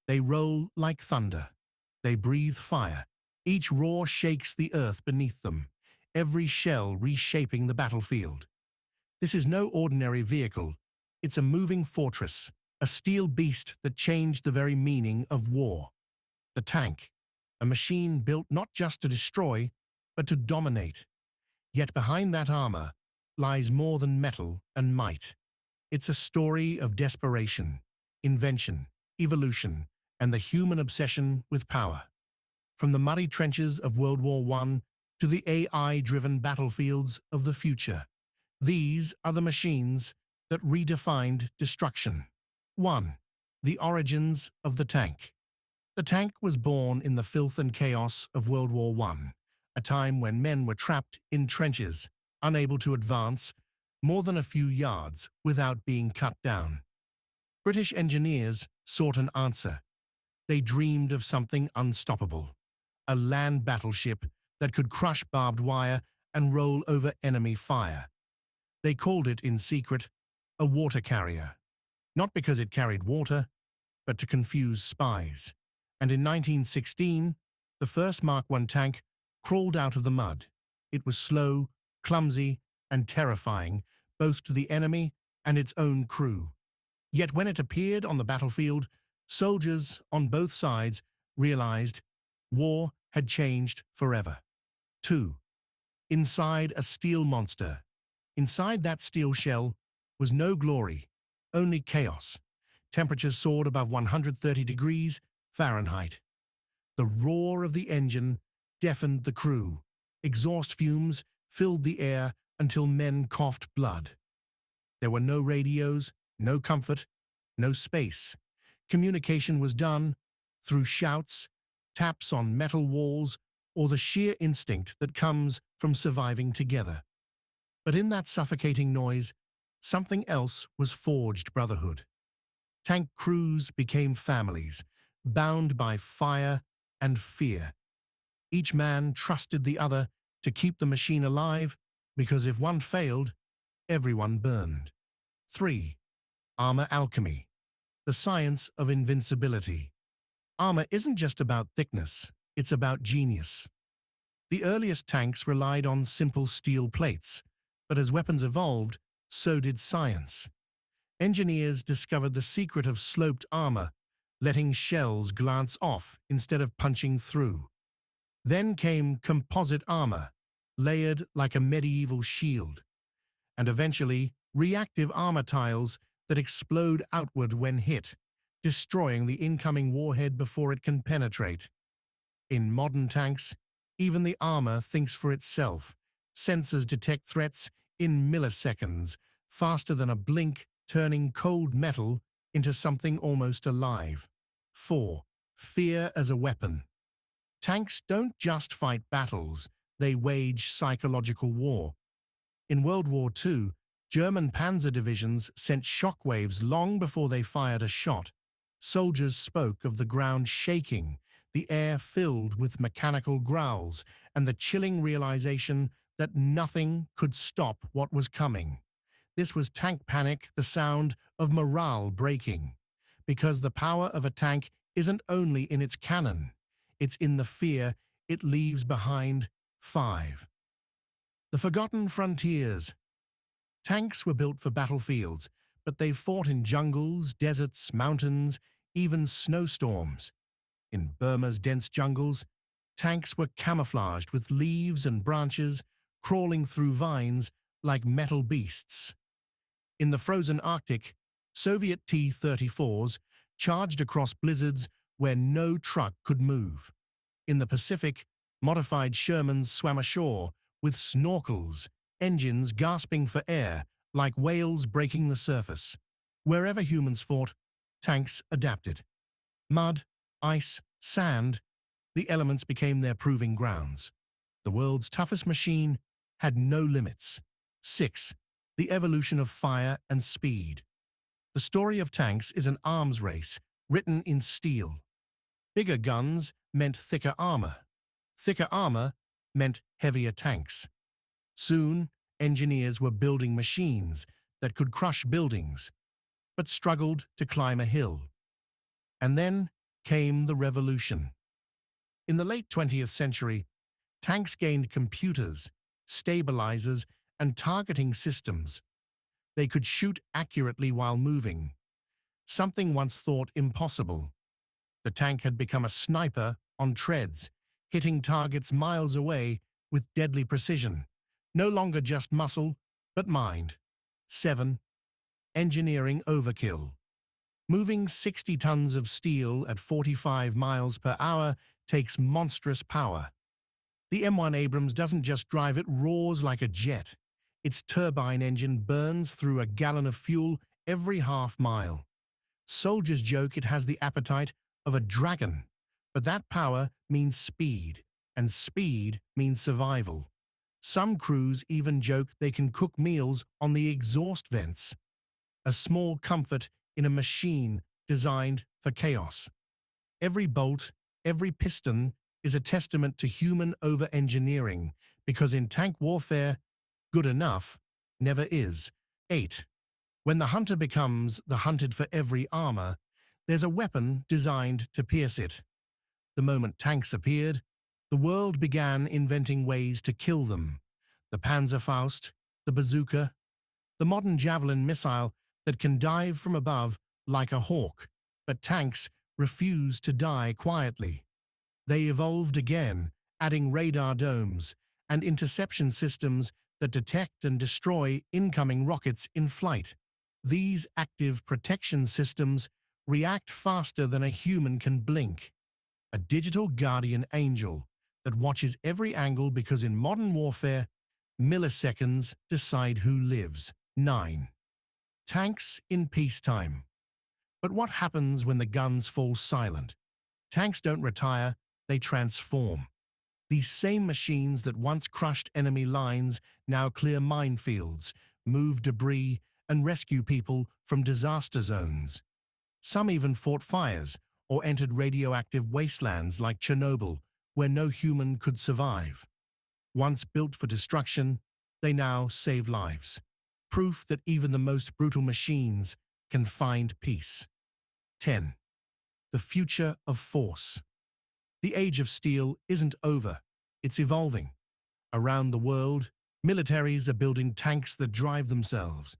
They roll like thunder. They breathe fire. Each roar shakes the earth beneath them, every shell reshaping the battlefield. This is no ordinary vehicle. It's a moving fortress, a steel beast that changed the very meaning of war. The tank, a machine built not just to destroy, but to dominate. Yet behind that armor lies more than metal and might. It's a story of desperation, invention, evolution, and the human obsession with power. From the muddy trenches of World War I to the AI-driven battlefields of the future, these are the machines that redefined destruction. 1. The origins of the tank. The tank was born in the filth and chaos of World War I, a time when men were trapped in trenches, unable to advance more than a few yards without being cut down. British engineers sought an answer. They dreamed of something unstoppable, a land battleship that could crush barbed wire and roll over enemy fire. They called it in secret a water carrier, not because it carried water, but to confuse spies. And in 1916, the first Mark I tank crawled out of the mud. It was slow, clumsy, and terrifying, both to the enemy and its own crew. Yet when it appeared on the battlefield, soldiers on both sides realized war had changed forever. 2. Inside a steel monster. Inside that steel shell was no glory, only chaos. Temperatures soared above 130 degrees Fahrenheit. The roar of the engine deafened the crew. Exhaust fumes filled the air until men coughed blood. There were no radios, no comfort, no space. Communication was done through shouts, taps on metal walls, or the sheer instinct that comes from surviving together. But in that suffocating noise, something else was forged: brotherhood. Tank crews became families, bound by fire and fear. Each man trusted the other to keep the machine alive, because if one failed, everyone burned. 3. Armor alchemy. The science of invincibility. Armor isn't just about thickness, it's about genius. The earliest tanks relied on simple steel plates, but as weapons evolved, so did science. Engineers discovered the secret of sloped armor, letting shells glance off instead of punching through. Then came composite armor, layered like a medieval shield, and eventually reactive armor tiles that explode outward when hit, destroying the incoming warhead before it can penetrate. In modern tanks, even the armor thinks for itself. Sensors detect threats in milliseconds, faster than a blink, turning cold metal into something almost alive. 4. Fear as a weapon. Tanks don't just fight battles, they wage psychological war. In World War II, German panzer divisions sent shockwaves long before they fired a shot. Soldiers spoke of the ground shaking, the air filled with mechanical growls, and the chilling realization that nothing could stop what was coming. This was tank panic, the sound of morale breaking. Because the power of a tank isn't only in its cannon, it's in the fear it leaves behind. 5. The forgotten frontiers. Tanks were built for battlefields, but they fought in jungles, deserts, mountains, even snowstorms. In Burma's dense jungles, tanks were camouflaged with leaves and branches, crawling through vines like metal beasts. In the frozen Arctic, Soviet T-34s charged across blizzards where no truck could move. In the Pacific, modified Shermans swam ashore with snorkels, engines gasping for air like whales breaking the surface. Wherever humans fought, tanks adapted. Mud, ice, sand, the elements became their proving grounds. The world's toughest machine had no limits. 6. The evolution of fire and speed. The story of tanks is an arms race written in steel. Bigger guns meant thicker armor. Thicker armor meant heavier tanks. Soon, engineers were building machines that could crush buildings, but struggled to climb a hill. And then came the revolution. In the late 20th century, tanks gained computers, stabilizers, and targeting systems. They could shoot accurately while moving, something once thought impossible. The tank had become a sniper on treads, hitting targets miles away with deadly precision. No longer just muscle, but mind. 7. Engineering overkill. Moving 60 tons of steel at 45 miles per hour takes monstrous power. The M1 Abrams doesn't just drive, it roars like a jet. Its turbine engine burns through a gallon of fuel every half mile. Soldiers joke it has the appetite of a dragon, but that power means speed, and speed means survival. Some crews even joke they can cook meals on the exhaust vents, a small comfort in a machine designed for chaos. Every bolt, every piston is a testament to human over-engineering, because in tank warfare, good enough never is. 8. When the hunter becomes the hunted for every armor, there's a weapon designed to pierce it. The moment tanks appeared, the world began inventing ways to kill them. The Panzerfaust, the bazooka, the modern javelin missile that can dive from above like a hawk. But tanks refuse to die quietly. They evolved again, adding radar domes and interception systems that detect and destroy incoming rockets in flight. These active protection systems react faster than a human can blink. A digital guardian angel that watches every angle, because in modern warfare, milliseconds decide who lives. 9. Tanks in peacetime. But what happens when the guns fall silent? Tanks don't retire, they transform. These same machines that once crushed enemy lines now clear minefields, move debris, and rescue people from disaster zones. Some even fought fires or entered radioactive wastelands like Chernobyl, where no human could survive. Once built for destruction, they now save lives. Proof that even the most brutal machines can find peace. 10. The future of force. The age of steel isn't over, it's evolving. Around the world, militaries are building tanks that drive themselves,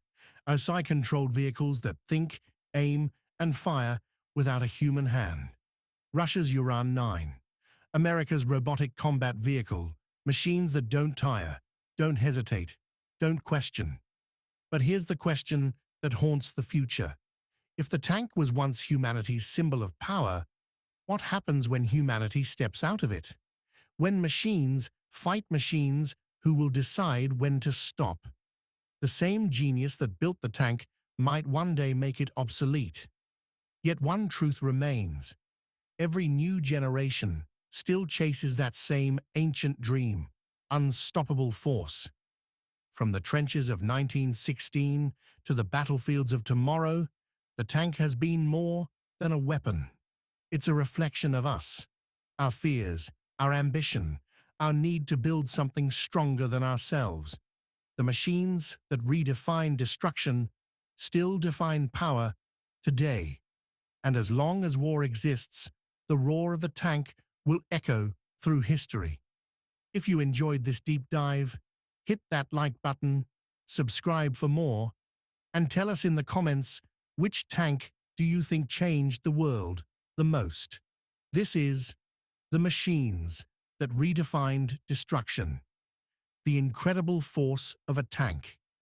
OSI-controlled vehicles that think, aim, and fire without a human hand. Russia's Uran-9, America's robotic combat vehicle, machines that don't tire, don't hesitate, don't question. But here's the question that haunts the future. If the tank was once humanity's symbol of power, what happens when humanity steps out of it? When machines fight machines, who will decide when to stop? The same genius that built the tank might one day make it obsolete. Yet one truth remains. Every new generation still chases that same ancient dream, unstoppable force. From the trenches of 1916 to the battlefields of tomorrow, the tank has been more than a weapon. It's a reflection of us, our fears, our ambition, our need to build something stronger than ourselves. The machines that redefine destruction still define power today. And as long as war exists, the roar of the tank will echo through history. If you enjoyed this deep dive, hit that like button, subscribe for more, and tell us in the comments, which tank do you think changed the world the most? This is The Machines That Redefined Destruction. The incredible force of a tank.